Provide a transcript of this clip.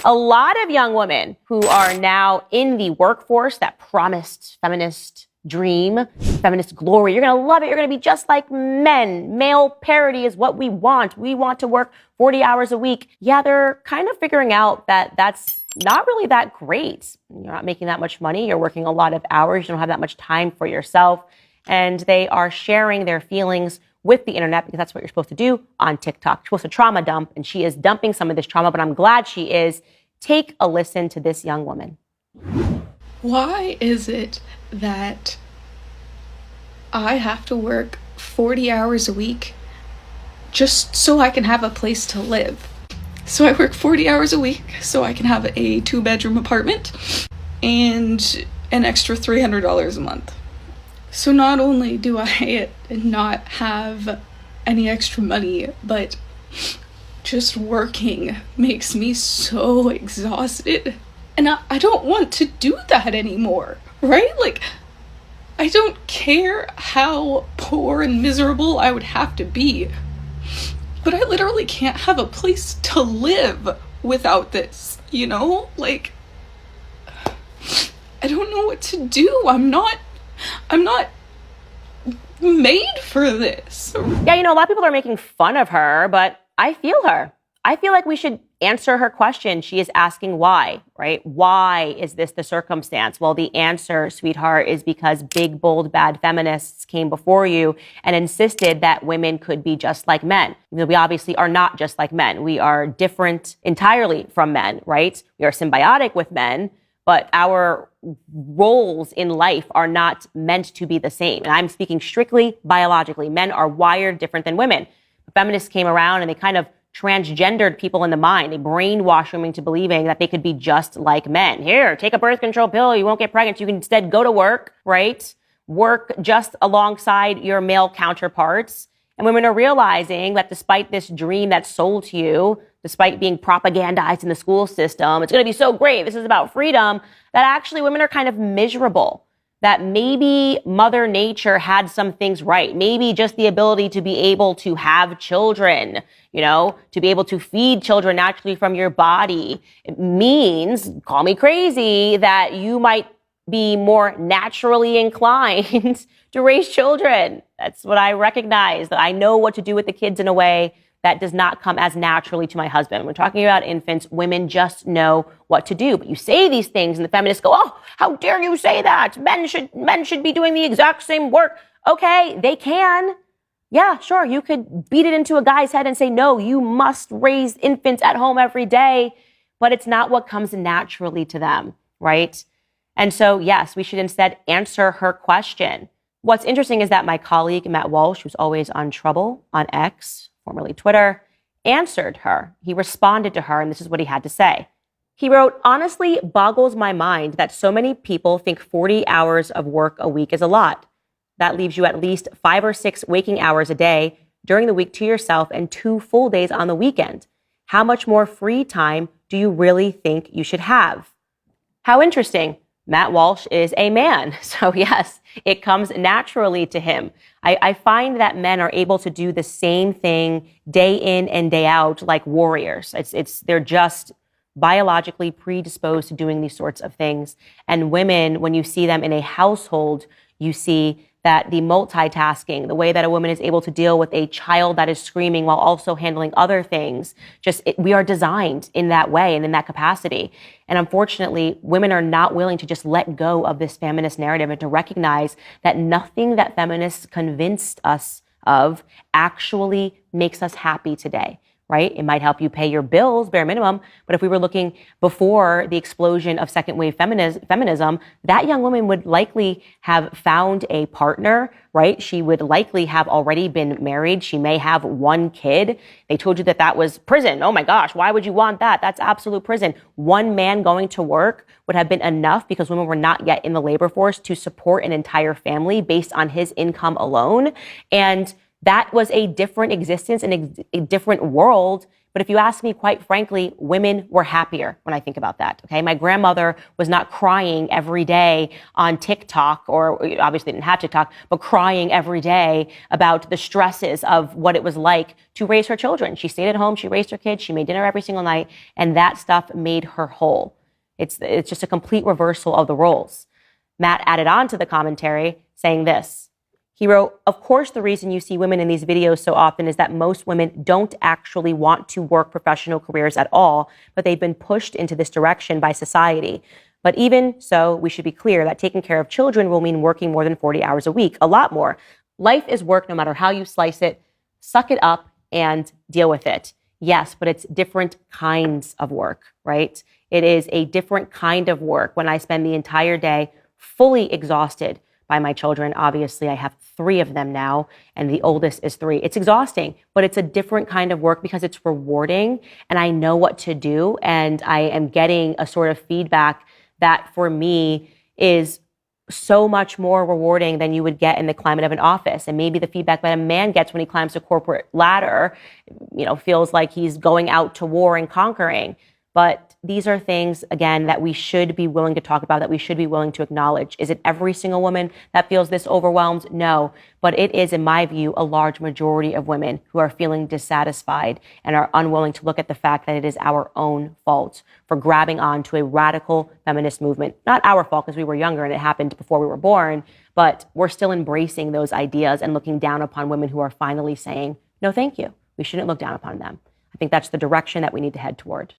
A lot of young women who are now in the workforce, that promised feminist dream, feminist glory, you're going to love it. You're going to be just like men. Male parity is what we want. We want to work 40 hours a week. Yeah, they're kind of figuring out that that's not really that great. You're not making that much money. You're working a lot of hours. You don't have that much time for yourself. And they are sharing their feelings with the internet because that's what you're supposed to do on TikTok. You're supposed to trauma dump, and she is dumping some of this trauma, but I'm glad she is. Take a listen to this young woman. Why is it that I have to work 40 hours a week just so I can have a place to live? So I work 40 hours a week so I can have a 2-bedroom apartment and an extra $300 a month. So not only do I not have any extra money, but just working makes me so exhausted. And I don't want to do that anymore, right? Like, I don't care how poor and miserable I would have to be, but I literally can't have a place to live without this, you know? Like, I don't know what to do. I'm not made for this. Yeah, a lot of people are making fun of her, but I feel her. I feel like we should answer her question. She is asking why, right? Why is this the circumstance? Well, the answer, sweetheart, is because big, bold, bad feminists came before you and insisted that women could be just like men. We obviously are not just like men. We are different entirely from men, right? We are symbiotic with men, but our roles in life are not meant to be the same. And I'm speaking strictly biologically. Men are wired different than women. Feminists came around and they kind of transgendered people in the mind. They brainwashed women into believing that they could be just like men. Here, take a birth control pill. You won't get pregnant. You can instead go to work, right? Work just alongside your male counterparts. And women are realizing that despite this dream that's sold to you, despite being propagandized in the school system, it's going to be so great. This is about freedom. That actually women are kind of miserable. That maybe Mother Nature had some things right. Maybe just the ability to be able to have children, to be able to feed children naturally from your body. It means, call me crazy, that you might be more naturally inclined to raise children. That's what I recognize, that I know what to do with the kids in a way that does not come as naturally to my husband. When we're talking about infants, women just know what to do. But you say these things and the feminists go, oh, how dare you say that? Men should be doing the exact same work. Okay, they can. Yeah, sure. You could beat it into a guy's head and say, no, you must raise infants at home every day. But it's not what comes naturally to them, right? And so, yes, we should instead answer her question. What's interesting is that my colleague, Matt Walsh, who's always on Trouble on X, formerly Twitter, answered her. He responded to her, and this is what he had to say. He wrote, honestly, boggles my mind that so many people think 40 hours of work a week is a lot. That leaves you at least 5 or 6 waking hours a day during the week to yourself and 2 full days on the weekend. How much more free time do you really think you should have? How interesting. Matt Walsh is a man. So yes, it comes naturally to him. I find that men are able to do the same thing day in and day out like warriors. They're just biologically predisposed to doing these sorts of things. And women, when you see them in a household, you see that the multitasking, the way that a woman is able to deal with a child that is screaming while also handling other things, we are designed in that way and in that capacity. And unfortunately, women are not willing to just let go of this feminist narrative and to recognize that nothing that feminists convinced us of actually makes us happy today. Right? It might help you pay your bills, bare minimum. But if we were looking before the explosion of second wave feminism, that young woman would likely have found a partner, right? She would likely have already been married. She may have 1 kid. They told you that that was prison. Oh my gosh, why would you want that? That's absolute prison. 1 man going to work would have been enough because women were not yet in the labor force to support an entire family based on his income alone. And that was a different existence and a different world But if you ask me, quite frankly, women were happier when I think about that. Okay. My grandmother was not crying every day on TikTok, or obviously didn't have TikTok, but crying every day about the stresses of what it was like to raise her children. She stayed at home. She raised her kids. She made dinner every single night. And that stuff made her whole. It's just a complete reversal of the roles. Matt added on to the commentary saying this. He wrote, of course, the reason you see women in these videos so often is that most women don't actually want to work professional careers at all, but they've been pushed into this direction by society. But even so, we should be clear that taking care of children will mean working more than 40 hours a week, a lot more. Life is work no matter how you slice it. Suck it up and deal with it. Yes, but it's different kinds of work, right? It is a different kind of work when I spend the entire day fully exhausted by my children. Obviously, I have 3 of them now, and the oldest is 3. It's exhausting, but it's a different kind of work because it's rewarding, and I know what to do, and I am getting a sort of feedback that for me is so much more rewarding than you would get in the climate of an office. And maybe the feedback that a man gets when he climbs the corporate ladder, feels like he's going out to war and conquering. But these are things, again, that we should be willing to talk about, that we should be willing to acknowledge. Is it every single woman that feels this overwhelmed? No. But it is, in my view, a large majority of women who are feeling dissatisfied and are unwilling to look at the fact that it is our own fault for grabbing on to a radical feminist movement. Not our fault because we were younger and it happened before we were born, but we're still embracing those ideas and looking down upon women who are finally saying, no, thank you. We shouldn't look down upon them. I think that's the direction that we need to head toward.